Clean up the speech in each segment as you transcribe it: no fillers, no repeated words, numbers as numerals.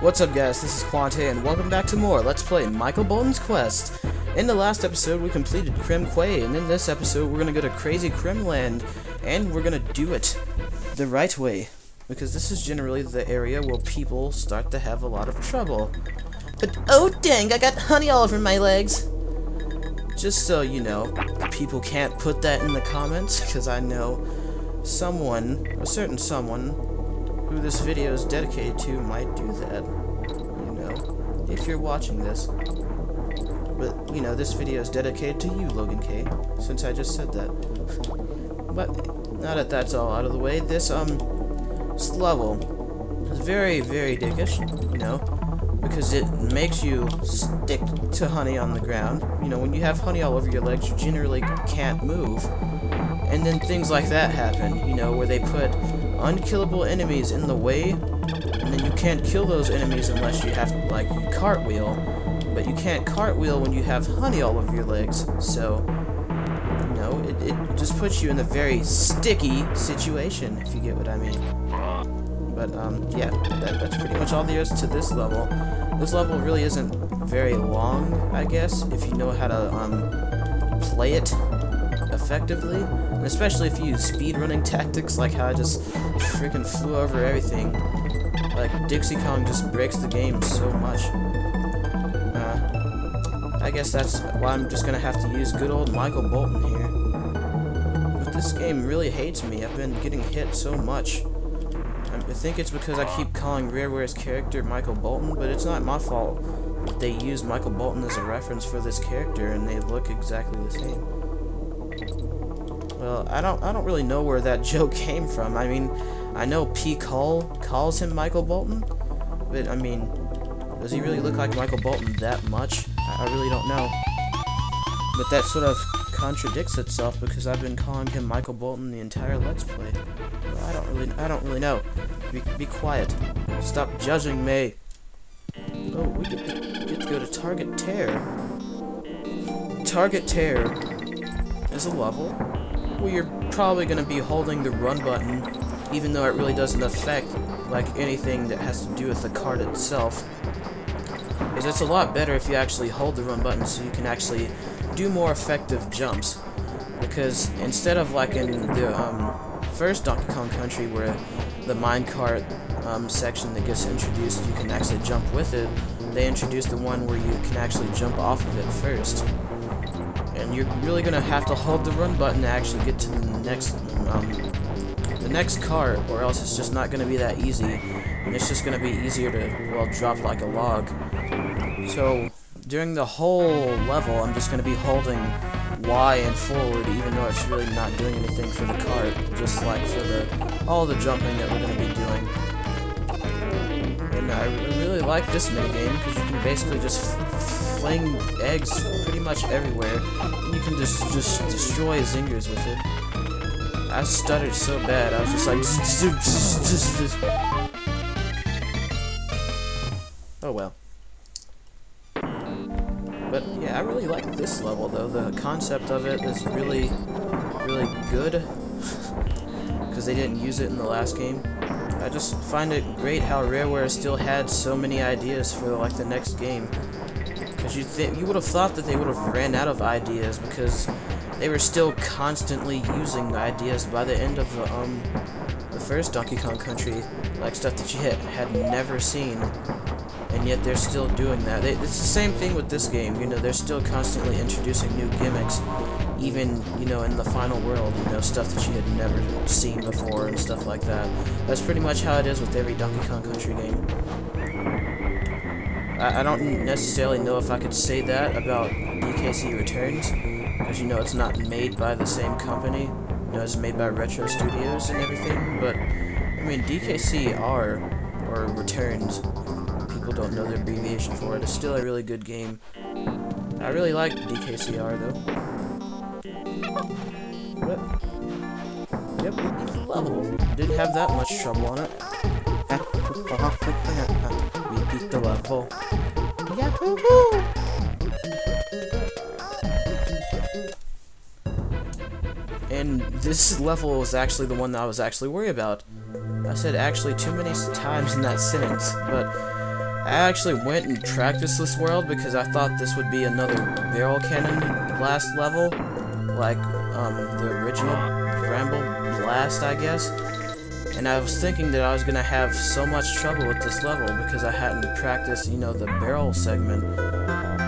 What's up guys, this is Quante and welcome back to more Let's Play Michael Bolton's Quest. In the last episode we completed Krem Quay, and in this episode we're gonna go to Krazy Kremland, and we're gonna do it the right way. Because this is generally the area where people start to have a lot of trouble. But oh dang, I got honey all over my legs! Just so you know, people can't put that in the comments, because I know someone, a certain someone, who this video is dedicated to might do that, you know, if you're watching this. But, you know, this video is dedicated to you, Logan K, since I just said that. But, now that that's all out of the way, this level is very, very dickish, you know, because it makes you stick to honey on the ground. You know, when you have honey all over your legs, you generally can't move. And then things like that happen, you know, where they put unkillable enemies in the way, and then you can't kill those enemies unless you have to, like, cartwheel. But you can't cartwheel when you have honey all over your legs, so, you know, it just puts you in a very sticky situation, if you get what I mean. But, yeah, that's pretty much all there is to this level. This level really isn't very long, I guess, if you know how to, play it effectively, and especially if you use speedrunning tactics, like how I just freaking flew over everything. Like, Dixie Kong just breaks the game so much. I guess that's why I'm just gonna have to use good old Michael Bolton here. But this game really hates me. I've been getting hit so much. I think it's because I keep calling Rareware's character Michael Bolton, but it's not my fault that they use Michael Bolton as a reference for this character and they look exactly the same. Well, I don't really know where that joke came from. I mean, I know P. Cole calls him Michael Bolton, but I mean, does he really look like Michael Bolton that much? I really don't know. But that sort of contradicts itself because I've been calling him Michael Bolton the entire Let's Play. Well, I don't really know. Be quiet. Stop judging me. Oh, we get to go to Target Tear. Target Tear is a level where you're probably going to be holding the run button, even though it really doesn't affect like anything that has to do with the card itself. Because it's a lot better if you actually hold the run button so you can actually do more effective jumps. Because instead of like in the first Donkey Kong Country where the minecart section that gets introduced, you can actually jump with it, they introduced the one where you can actually jump off of it first. And you're really gonna have to hold the run button to actually get to the next cart, or else it's just not gonna be that easy, and it's just gonna be easier to, well, drop like a log. So during the whole level, I'm just gonna be holding Y and forward, even though it's really not doing anything for the cart, just like for all the jumping that we're gonna be doing. And I really like this minigame because you can basically just fling eggs pretty much everywhere, and you can just destroy zingers with it. I stuttered so bad, I was just like oh well. But yeah, I really like this level though. The concept of it is really, really good because they didn't use it in the last game. I just find it great how Rareware still had so many ideas for like the next game. Because you would have thought that they would have ran out of ideas because they were still constantly using ideas by the end of the first Donkey Kong Country, like stuff that you had never seen, and yet they're still doing that. It's the same thing with this game. You know, they're still constantly introducing new gimmicks, even, you know, in the final world, you know, stuff that you had never seen before and stuff like that. That's pretty much how it is with every Donkey Kong Country game. I don't necessarily know if I could say that about DKC Returns, because, you know, it's not made by the same company. You know, it's made by Retro Studios and everything, but, I mean, DKCR, or Returns, people don't know the abbreviation for it, it's still a really good game. I really like DKCR, though. But, yep, we beat the level. Didn't have that much trouble on it. We beat the level. Yahoo! And this level was actually the one that I was actually worried about. I said actually too many times in that sentence, but I actually went and practiced this world because I thought this would be another barrel cannon blast level, like the original Bramble Blast, I guess. And I was thinking that I was gonna have so much trouble with this level because I hadn't practiced, you know, the barrel segment,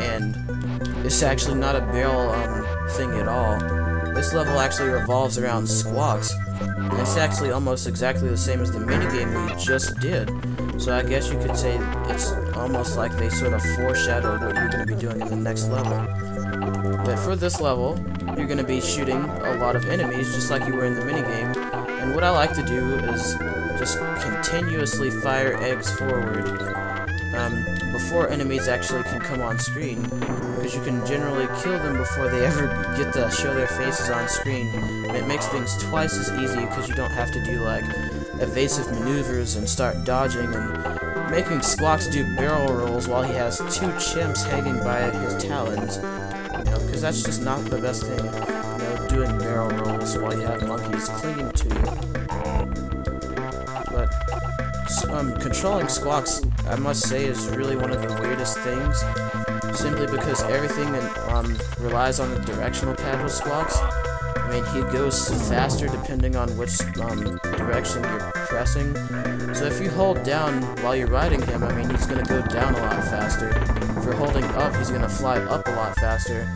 and it's actually not a barrel thing at all. This level actually revolves around squawks, and it's actually almost exactly the same as the minigame we just did. So I guess you could say it's almost like they sort of foreshadowed what you're going to be doing in the next level. But for this level, you're going to be shooting a lot of enemies just like you were in the minigame. And what I like to do is just continuously fire eggs forward before enemies actually can come on screen, because you can generally kill them before they ever get to show their faces on screen. And it makes things twice as easy because you don't have to do like evasive maneuvers and start dodging and making Squawks do barrel rolls while he has two chimps hanging by his talons. You know, because that's just not the best thing. You know, doing barrel rolls while you have monkeys clinging to you. But controlling Squawks, I must say, is really one of the weirdest things, simply because everything relies on the directional pad with Squawks. I mean, he goes faster depending on which direction you're pressing. So if you hold down while you're riding him, I mean, he's going to go down a lot faster. If you're holding up, he's going to fly up a lot faster.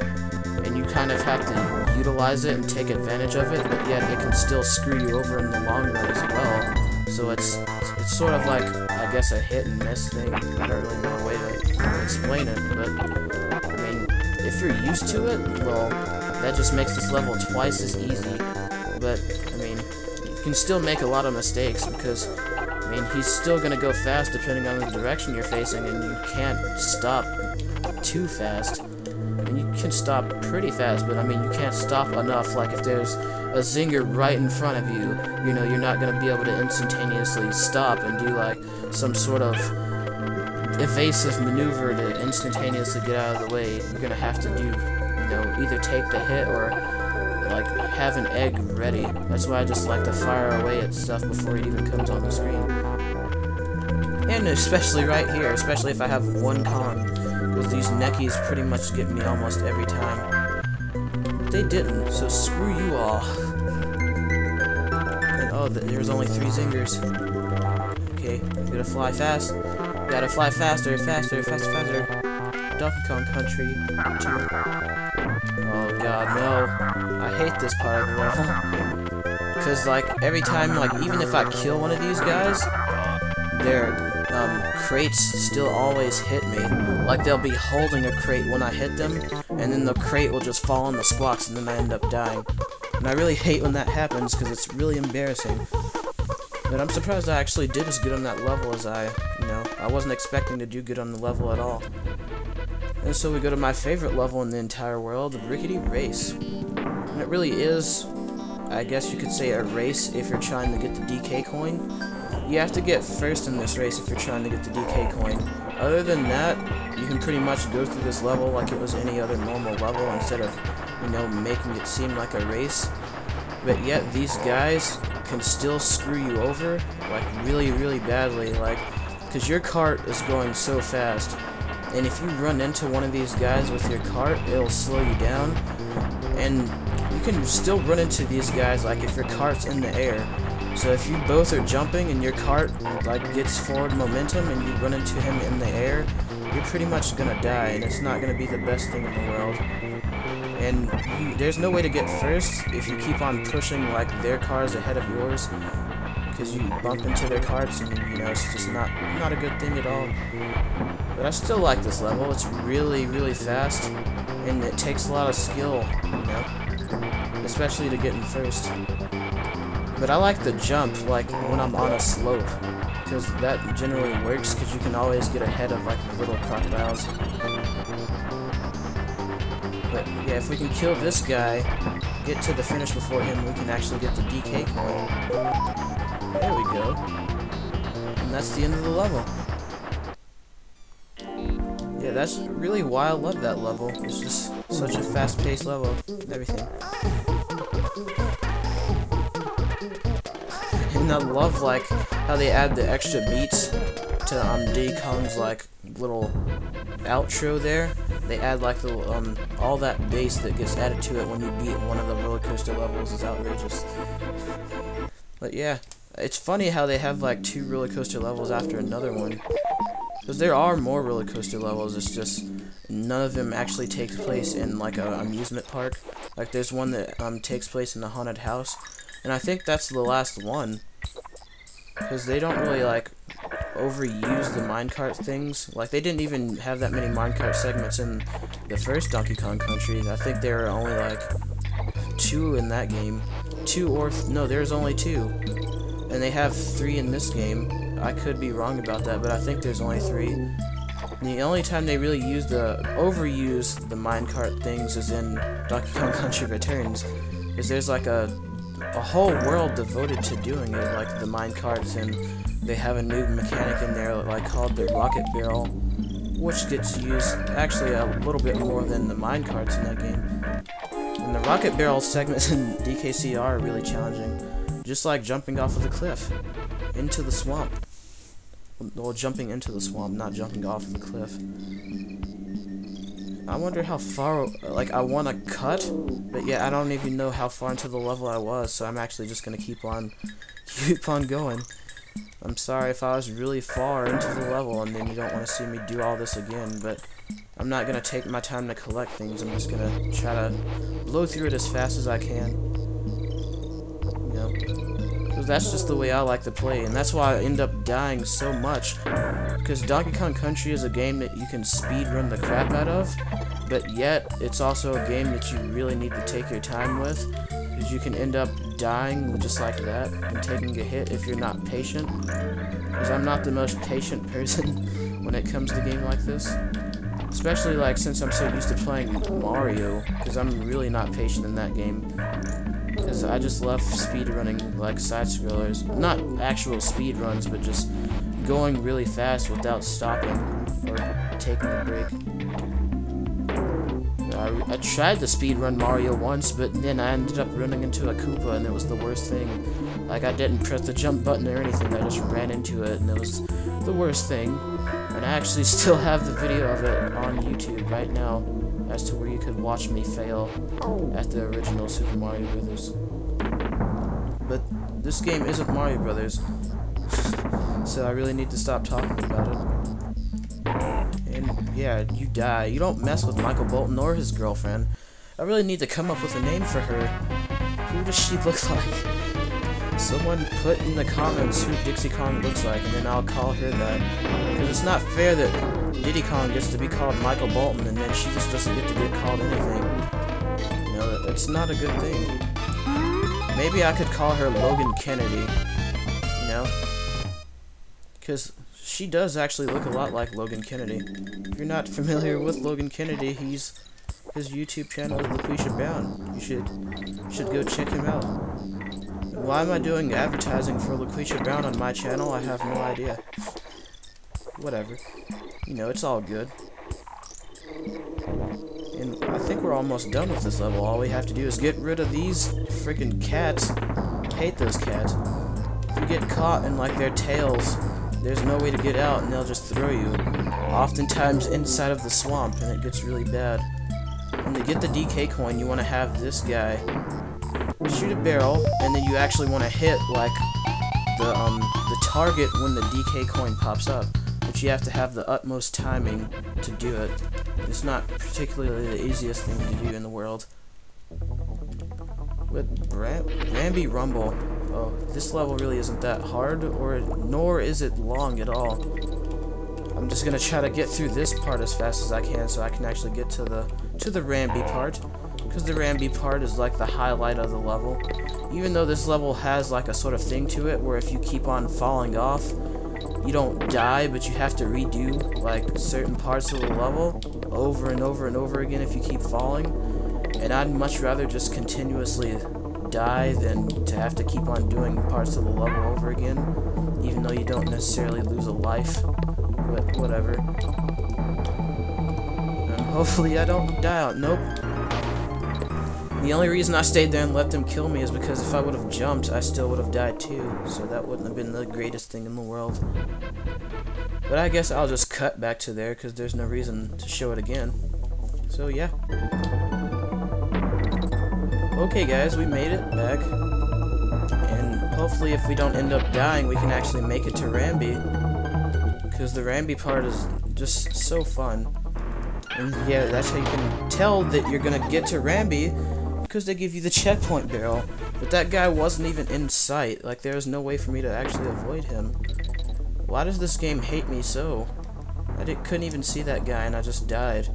And you kind of have to utilize it and take advantage of it, but yet it can still screw you over in the long run as well. So it's sort of like, I guess, a hit and miss thing. I don't really know a way to explain it, but I mean, if you're used to it, well, that just makes this level twice as easy. But I mean, you can still make a lot of mistakes because, I mean, he's still gonna go fast depending on the direction you're facing, and you can't stop too fast. And you can stop pretty fast, but I mean, you can't stop enough. Like if there's a zinger right in front of you, you know, you're not gonna be able to instantaneously stop and do like some sort of evasive maneuver to instantaneously get out of the way. You're gonna have to do, you know, either take the hit or like have an egg ready. That's why I just like to fire away at stuff before it even comes on the screen. And especially right here, especially if I have one Kong, because these neckies pretty much get me almost every time. But they didn't, so screw you all. And oh, there's only 3 zingers. Okay, gotta fly fast. Gotta fly faster, faster, faster, faster. Donkey Kong Country 2. Oh god, no. I hate this part of the level. Because, like, every time, like, even if I kill one of these guys, their crates still always hit me. Like, they'll be holding a crate when I hit them, and then the crate will just fall on the Squawks, and then I end up dying. And I really hate when that happens, because it's really embarrassing. But I'm surprised I actually did as good on that level as I wasn't expecting to do good on the level at all. And so we go to my favorite level in the entire world, the Rickety Race. And it really is, I guess you could say, a race if you're trying to get the DK coin. You have to get first in this race if you're trying to get the DK coin. Other than that, you can pretty much go through this level like it was any other normal level instead of, you know, making it seem like a race. But yet these guys can still screw you over, like really, really badly, like, because your cart is going so fast. And if you run into one of these guys with your cart, it'll slow you down. And you can still run into these guys, like, if your cart's in the air. So if you both are jumping and your cart, like, gets forward momentum and you run into him in the air, you're pretty much gonna die, and it's not gonna be the best thing in the world. And there's no way to get first if you keep on pushing, like, their cars ahead of yours, because you bump into their carts, and, you know, it's just not a good thing at all. But I still like this level. It's really, really fast, and it takes a lot of skill, you know, especially to get in first. But I like the jump, like, when I'm on a slope, because that generally works, because you can always get ahead of, like, the little crocodiles. But, yeah, if we can kill this guy, get to the finish before him, we can actually get the DK coin. There we go. And that's the end of the level. Yeah, that's really why I love that level. It's just such a fast-paced level and everything. And I love, like, how they add the extra beats to Diddy Kong's like little outro there, they add like the all that bass that gets added to it when you beat one of the roller coaster levels is outrageous. But yeah, it's funny how they have like 2 roller coaster levels after another one, because there are more roller coaster levels. It's just none of them actually takes place in like a amusement park. Like there's one that takes place in a haunted house, and I think that's the last one, because they don't really like overuse the minecart things. Like they didn't even have that many minecart segments in the first Donkey Kong Country. I think there are only like 2 in that game. 2 or no, there's only 2, and they have 3 in this game. I could be wrong about that, but I think there's only 3. The only time they really overuse the minecart things is in Donkey Kong Country Returns, because there's like a whole world devoted to doing it, like the minecarts, and they have a new mechanic in there like called the rocket barrel, which gets used actually a little bit more than the minecarts in that game. And the rocket barrel segments in DKCR are really challenging, just like jumping off of the cliff into the swamp. Well, jumping into the swamp, not jumping off of the cliff. I wonder how far, like, I want to cut, but yeah, I don't even know how far into the level I was, so I'm actually just gonna keep on going. I'm sorry if I was really far into the level and then you don't want to see me do all this again, but I'm not gonna take my time to collect things. I'm just gonna try to blow through it as fast as I can. You know? Because that's just the way I like to play, and that's why I end up dying so much. Because Donkey Kong Country is a game that you can speedrun the crap out of, but yet it's also a game that you really need to take your time with, because you can end up dying just like that and taking a hit if you're not patient. Because I'm not the most patient person when it comes to a game like this. Especially like since I'm so used to playing Mario, because I'm really not patient in that game. Because I just love speedrunning like side-scrollers. Not actual speedruns, but just going really fast without stopping or taking a break. I tried to speedrun Mario once, but then I ended up running into a Koopa, and it was the worst thing. Like, I didn't press the jump button or anything, I just ran into it, and it was the worst thing. And I actually still have the video of it on YouTube right now, as to where you could watch me fail at the original Super Mario Brothers. But this game isn't Mario Brothers, so I really need to stop talking about it. And yeah, you die. You don't mess with Michael Bolton or his girlfriend. I really need to come up with a name for her. Who does she look like? Someone put in the comments who Dixie Kong looks like, and then I'll call her that. Because it's not fair that Diddy Kong gets to be called Michael Bolton, and then she just doesn't get to get called anything. You know, it's not a good thing. Maybe I could call her Logan Kennedy, you know? Because she does actually look a lot like Logan Kennedy. If you're not familiar with Logan Kennedy, his YouTube channel is LaQuisha Brown. You should go check him out. Why am I doing advertising for LaQuisha Brown on my channel? I have no idea. Whatever. You know, it's all good. And I think we're almost done with this level. All we have to do is get rid of these freaking cats. I hate those cats. If you get caught in, like, their tails, there's no way to get out, and they'll just throw you. Oftentimes inside of the swamp, and it gets really bad. And to get the DK coin, you want to have this guy shoot a barrel, and then you actually want to hit like the target when the DK coin pops up, but you have to have the utmost timing to do it. It's not particularly the easiest thing to do in the world. With Ramby Rumble, oh, this level really isn't that hard, nor is it long at all. I'm just gonna try to get through this part as fast as I can, so I can actually get to the Ramby part. Because the Ramby part is like the highlight of the level. Even though this level has like a sort of thing to it where if you keep on falling off, you don't die, but you have to redo like certain parts of the level over and over and over again if you keep falling. And I'd much rather just continuously die than to have to keep on doing parts of the level over again, even though you don't necessarily lose a life. But whatever. Hopefully I don't die out. Nope. The only reason I stayed there and let them kill me is because if I would have jumped, I still would have died too. So that wouldn't have been the greatest thing in the world. But I guess I'll just cut back to there because there's no reason to show it again. So yeah. Okay guys, we made it back. And hopefully if we don't end up dying, we can actually make it to Ramby. Because the Ramby part is just so fun. And yeah, that's how you can tell that you're gonna get to Ramby, because they give you the checkpoint barrel. But that guy wasn't even in sight. Like, there was no way for me to actually avoid him. Why does this game hate me so? Couldn't even see that guy and I just died.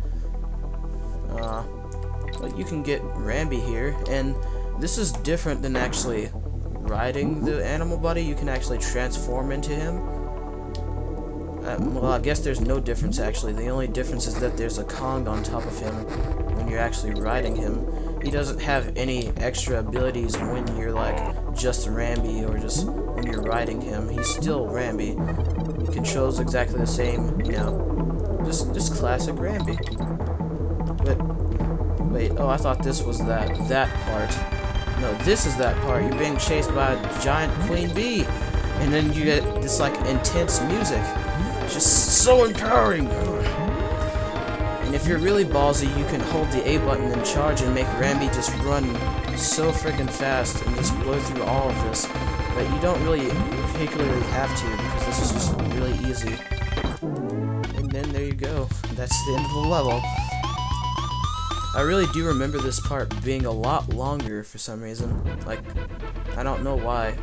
But you can get Ramby here, and this is different than actually riding the animal body. You can actually transform into him. Well, I guess there's no difference actually. The only difference is that there's a Kong on top of him when you're actually riding him. He doesn't have any extra abilities when you're like just Ramby or just when you're riding him. He's still Ramby. He controls exactly the same, you know, just classic Ramby. But wait, oh, I thought this was that part. No, this is that part. You're being chased by a giant queen bee, and then you get this like intense music. It's just so empowering. And if you're really ballsy, you can hold the A button and charge and make Ramby just run so freaking fast and just blow through all of this. But you don't really particularly have to, because this is just really easy. And then there you go. That's the end of the level. I really do remember this part being a lot longer for some reason. Like, I don't know why.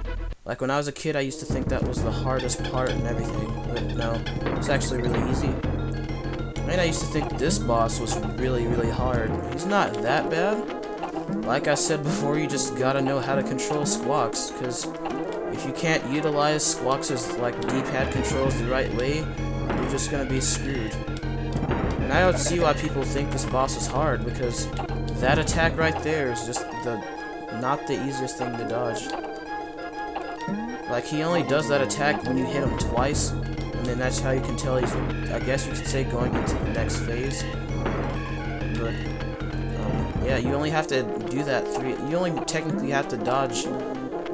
Like, when I was a kid, I used to think that was the hardest part and everything. But no, it's actually really easy. And I used to think this boss was really, really hard. He's not that bad. Like I said before, you just gotta know how to control Squawks, because if you can't utilize Squawks' like D-pad controls the right way, you're just gonna be screwed. And I don't see why people think this boss is hard, because that attack right there is just not the easiest thing to dodge. Like, he only does that attack when you hit him twice, and then that's how you can tell he's, I guess you could say, going into the next phase. But yeah, you only have to do that you only technically have to dodge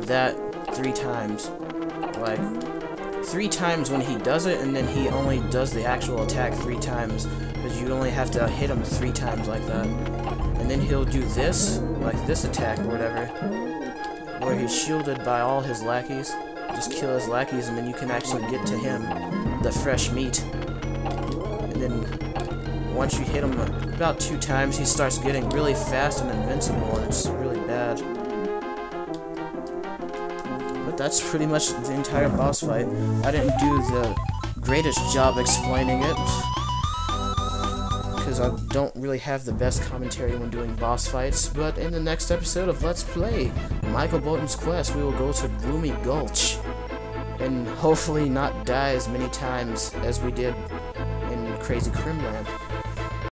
that 3 times. Like, 3 times when he does it, and then he only does the actual attack 3 times, because you only have to hit him 3 times like that. And then he'll do this, like this attack or whatever, where he's shielded by all his lackeys. Just kill his lackeys, and then you can actually get to him, the fresh meat. And then once you hit him about 2 times, he starts getting really fast and invincible, and it's really bad. But that's pretty much the entire boss fight. I didn't do the greatest job explaining it, because I don't really have the best commentary when doing boss fights. But in the next episode of Let's Play Michael Bolton's Quest, we will go to Gloomy Gulch, and hopefully not die as many times as we did in Krazy Kremland.